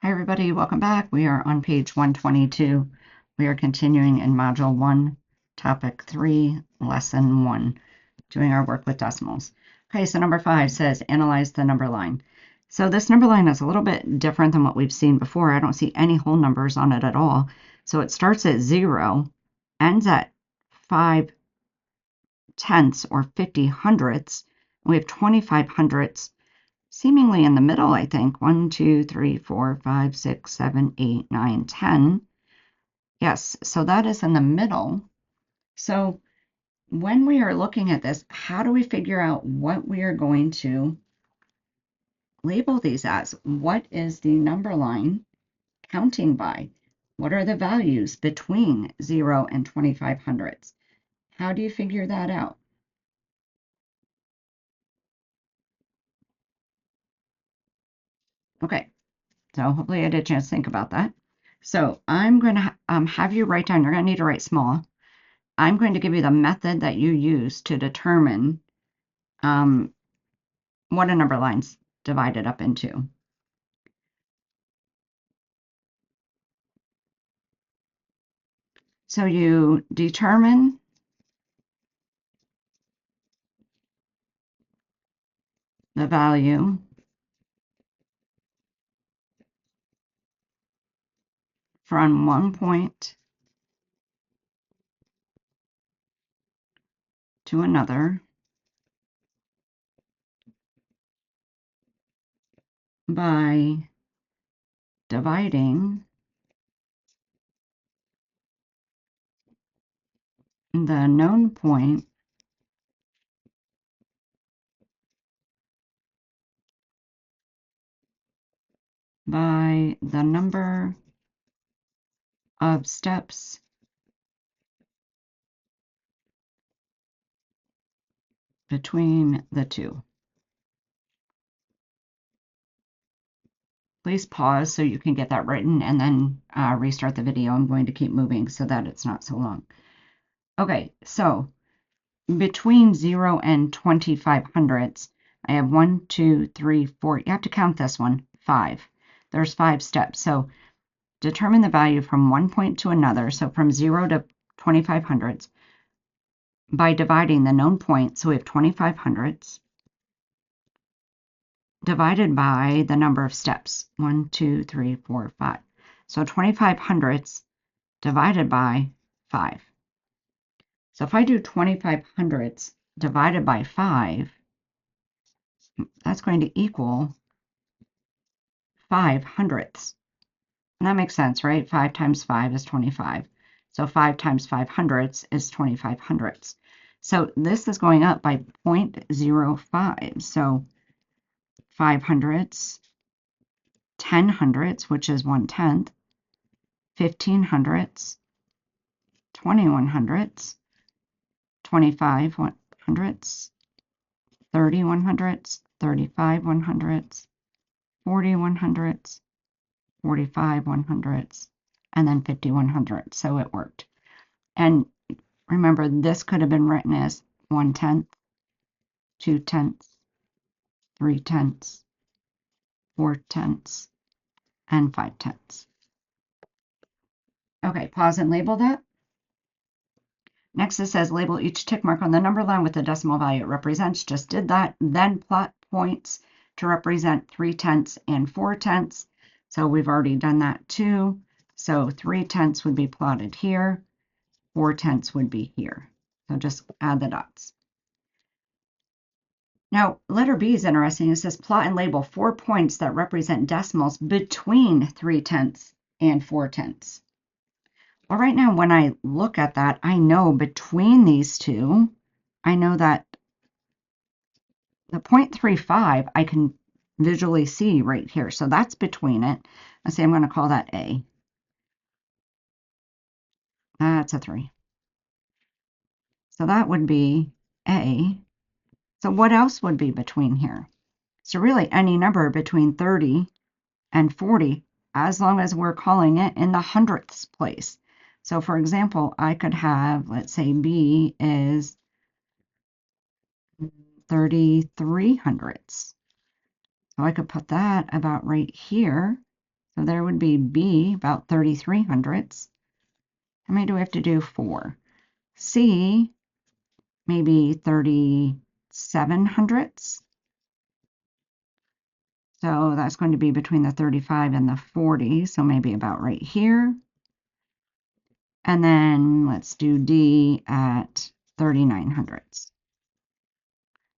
Hi everybody, welcome back. We are on page 122. We are continuing in Module 1, Topic 3, Lesson 1, doing our work with decimals. Okay, so number 5 says analyze the number line. So this number line is a little bit different than what we've seen before. I don't see any whole numbers on it at all. So it starts at 0, ends at 5 tenths or 50 hundredths. We have 25 hundredths seemingly in the middle, I think. 1, 2, 3, 4, 5, 6, 7, 8, 9, 10. Yes, so that is in the middle. So when we are looking at this, how do we figure out what we are going to label these as? What is the number line counting by? What are the values between 0 and 25 hundredths? How do you figure that out? Okay, so hopefully I did a chance to think about that. So I'm going to have you write down, you're going to need to write small. I'm going to give you the method that you use to determine what a number line's divided up into. So you determine the value from one point to another by dividing the known point by the number of steps between the two. Please pause so you can get that written and then restart the video. I'm going to keep moving so that it's not so long. Okay, so between 0 and 25 hundredths, I have 1, 2, 3, 4. You have to count this one, 5. There's 5 steps. So determine the value from one point to another, so from 0 to 25 hundredths, by dividing the known point, so we have 25 hundredths, divided by the number of steps, 1, 2, 3, 4, 5. So 25 hundredths divided by 5. So if I do 25 hundredths divided by 5, that's going to equal 5 hundredths. And that makes sense, right? 5 times 5 is 25. So 5 times 5 hundredths is 25 hundredths. So this is going up by 0.05. So 5 hundredths, 10 hundredths, which is 1/10, 15 hundredths, 21 hundredths, 25 hundredths, 30 100ths, 35 100ths, 40 100ths, 45 100ths, and then 50 100ths. So it worked. And remember, this could have been written as 1/10, 2/10, 3/10, 4/10, and 5/10. Okay, pause and label that. Next it says label each tick mark on the number line with the decimal value it represents. Just did that. Then plot points to represent 3/10 and 4/10. So we've already done that too. So 3/10 would be plotted here. 4/10 would be here. So just add the dots. Now, letter B is interesting. It says plot and label 4 points that represent decimals between 3/10 and 4/10. Well, right now, when I look at that, I know between these two, I know that the 0.35 I can visually see right here. So that's between it. Let's say I'm going to call that A. That's a 3. So that would be A. So what else would be between here? So really any number between 30 and 40, as long as we're calling it in the hundredths place. So for example, I could have, let's say B is 33 hundredths. So I could put that about right here. So there would be B, about 33 hundredths. How many do we have to do? 4. C, maybe 37 hundredths. So that's going to be between the 35 and the 40, so maybe about right here. And then let's do D at 39 hundredths.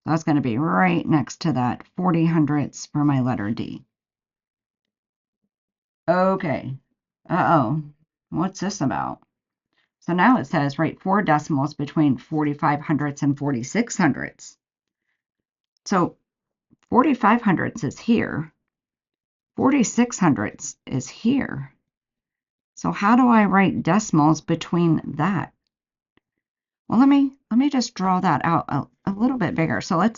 That's going to be right next to that 40 hundredths for my letter D. Okay. Uh-oh. What's this about? So now it says write 4 decimals between 45 hundredths and 46 hundredths. So 45 hundredths is here. 46 hundredths is here. So how do I write decimals between that? Well, let me just draw that out a little bit bigger. So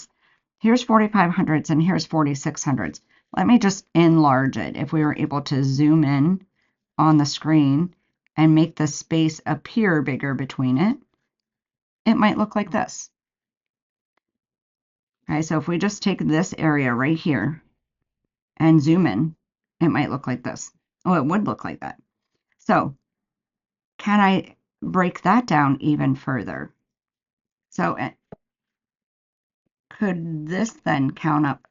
here's 45 hundredths and here's 46 hundredths. Let me just enlarge it. If we were able to zoom in on the screen and make the space appear bigger between it, it might look like this. Okay, so if we just take this area right here and zoom in, it might look like this. Oh, it would look like that. So can I break that down even further? So could this then count up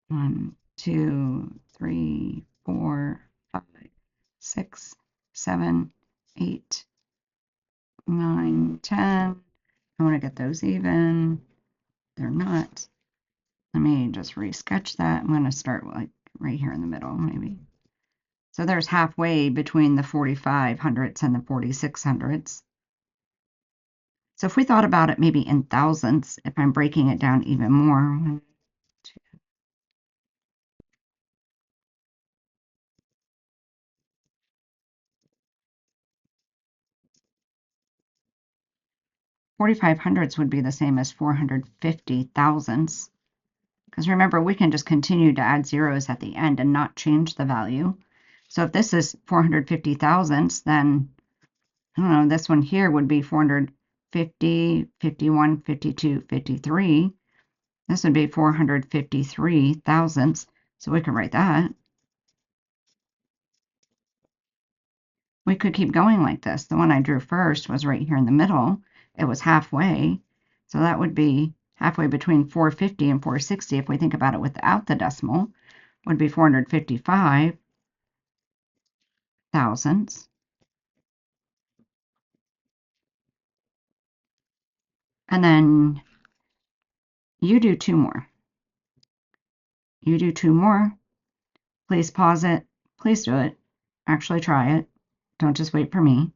1, 2, 3, 4, 5, 6, 7, 8, 9, 10. I want to get those even. They're not. Let me just resketch that. I'm going to start like right here in the middle, maybe. So there's halfway between the 45 hundredths and the 46 hundredths. So if we thought about it maybe in thousandths, if I'm breaking it down even more, 45 hundredths would be the same as 450 thousandths. Because remember, we can just continue to add zeros at the end and not change the value. So if this is 450 thousandths, then, I don't know, this one here would be 450, 51, 52, 53. This would be 453 thousandths. So we could write that. We could keep going like this. The one I drew first was right here in the middle. It was halfway. So that would be halfway between 450 and 460 if we think about it without the decimal, would be 455 thousandths. And then you do 2 more. You do 2 more. Please pause it. Please do it. Actually try it. Don't just wait for me.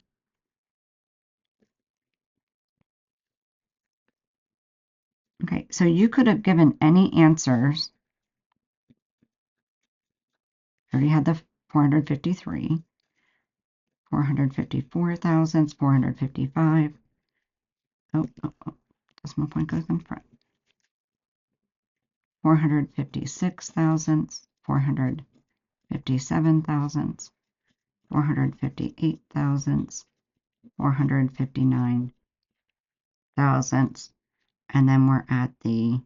Okay, so you could have given any answers. I already had the 453, 454 thousandths, 455. Oh, decimal point goes in front. 456 thousandths, 457 thousandths, 458 thousandths, 459 thousandths, and then we're at the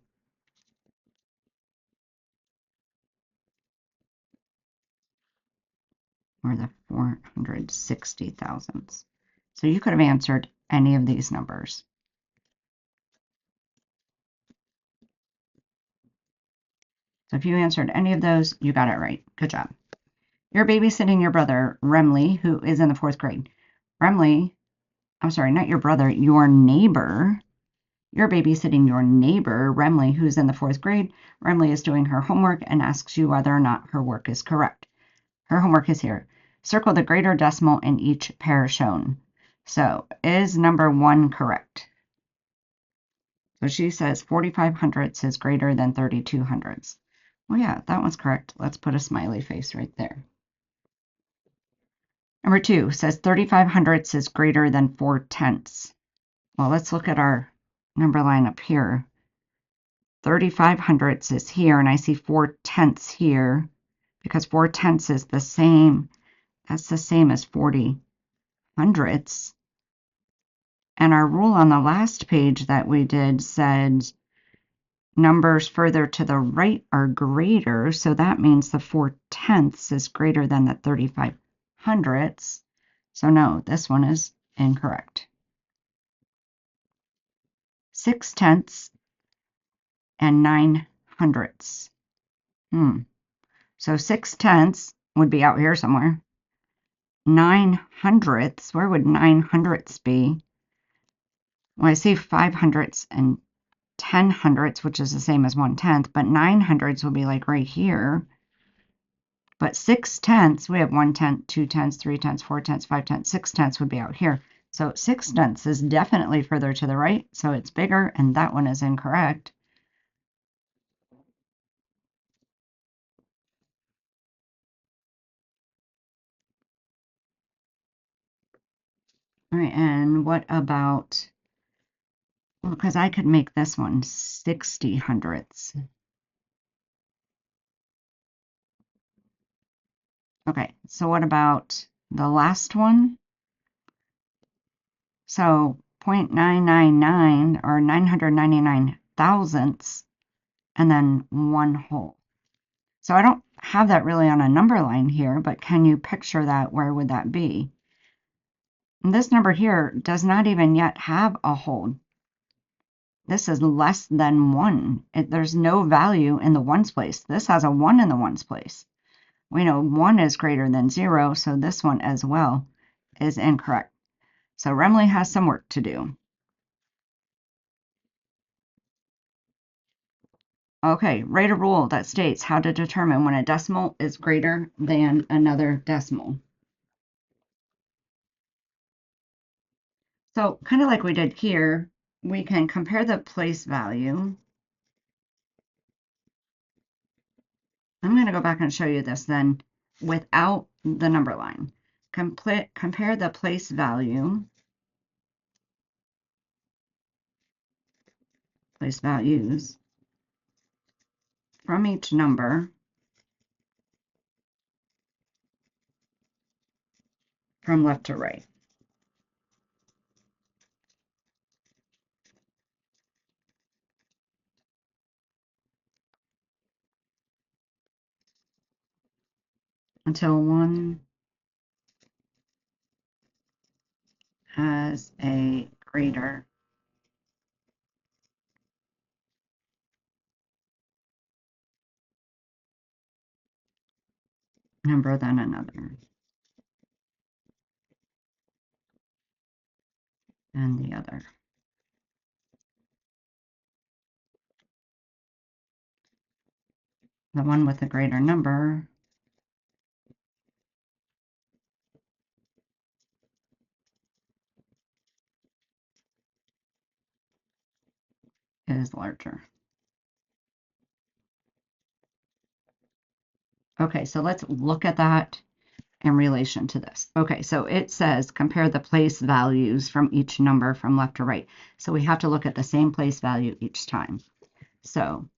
or the 460 thousandths. So you could have answered any of these numbers. So if you answered any of those, you got it right. Good job. You're babysitting your brother, Remley, who is in the 4th grade. Remley, I'm sorry, not your brother, your neighbor. You're babysitting your neighbor, Remley, who's in the 4th grade. Remley is doing her homework and asks you whether or not her work is correct. Her homework is here. Circle the greater decimal in each pair shown. So is number 1 correct? So she says 45 hundredths is greater than 32 hundredths. Well, yeah, that one's correct. Let's put a smiley face right there. Number 2 says 35 hundredths is greater than 4 tenths. Well, let's look at our number line up here. 35 hundredths is here, and I see 4 tenths here because 4 tenths is the same. That's the same as 40 hundredths. And our rule on the last page that we did said numbers further to the right are greater, so that means the 4/10ths is greater than the 35/100ths. So no, this one is incorrect. 6/10ths and 9/100ths. So 6/10ths would be out here somewhere. 9/100ths, where would 9/100ths be? Well, I see 5/100ths and 10/100ths, which is the same as 1/10, but 9/100ths will be like right here. But 6/10ths, we have 1/10, 2/10, 3/10, 4/10, 5/10, 6/10 would be out here. So 6/10 is definitely further to the right, so it's bigger, and that one is incorrect. All right, and what about, well, because I could make this one 60/100ths. Okay, so what about the last one? So 0.999 or 999 thousandths, and then 1 whole. So I don't have that really on a number line here, but can you picture that? Where would that be? And this number here does not even yet have a whole. This is less than 1. There's no value in the ones place. This has a 1 in the ones place. We know 1 is greater than 0, so this one as well is incorrect. So Remley has some work to do. Okay, write a rule that states how to determine when a decimal is greater than another decimal. So kind of like we did here, we can compare the place value. I'm going to go back and show you this then without the number line. Compare the place values from each number from left to right. Until one has a greater number than another, and the other. The one with the greater number is larger. Okay, so let's look at that in relation to this. Okay, so it says compare the place values from each number from left to right. So we have to look at the same place value each time. So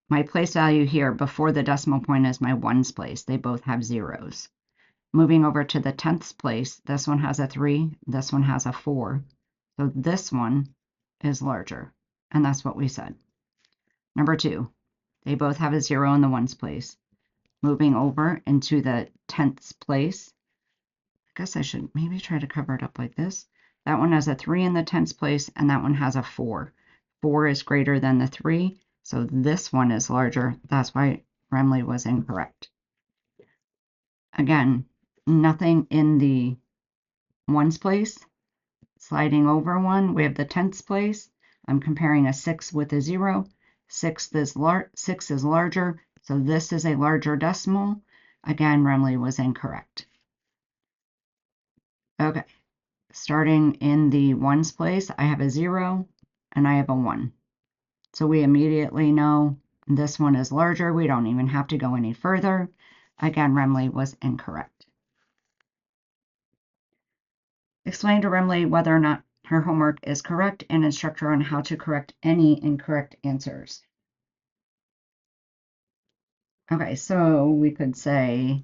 my place value here before the decimal point is my ones place. They both have zeros. Moving over to the tenths place, this one has a 3, this one has a 4. So this one is larger, and that's what we said. Number 2, they both have a 0 in the ones place. Moving over into the tenths place, I guess I should maybe try to cover it up like this. That one has a 3 in the tenths place, and that one has a 4. 4 is greater than the 3, so this one is larger. That's why Remley was incorrect. Again, nothing in the ones place. Sliding over one, we have the tenths place. I'm comparing a 6 with a 0. 6 is larger, so this is a larger decimal. Again, Remley was incorrect. Okay, starting in the ones place, I have a 0 and I have a 1. So we immediately know this one is larger. We don't even have to go any further. Again, Remley was incorrect. Explain to Remley whether or not her homework is correct and instruct her on how to correct any incorrect answers. Okay, so we could say,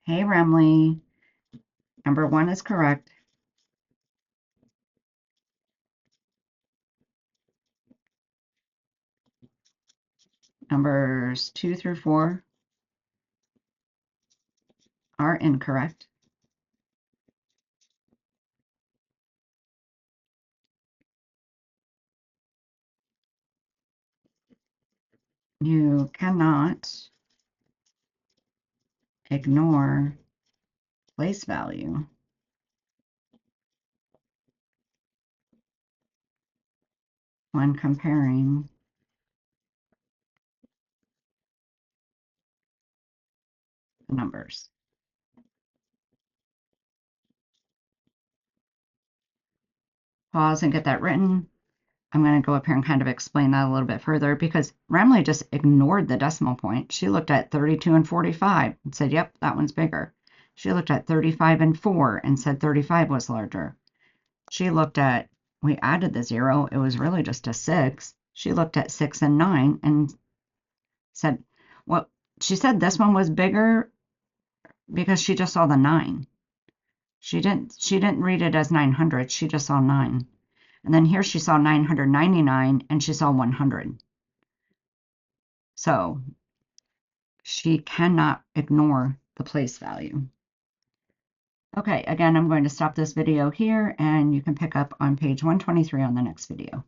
hey, Remley, number 1 is correct. Numbers 2 through 4 are incorrect. You cannot ignore place value when comparing the numbers. Pause and get that written. I'm going to go up here and kind of explain that a little bit further because Remley just ignored the decimal point. She looked at 32 and 45 and said, yep, that one's bigger. She looked at 35 and 4 and said 35 was larger. She looked at, we added the 0, it was really just a 6. She looked at 6 and 9 and said, well, she said this one was bigger because she just saw the 9. She didn't read it as 900, she just saw 9. And then here she saw 999 and she saw 100. So she cannot ignore the place value. Okay, again, I'm going to stop this video here and you can pick up on page 123 on the next video.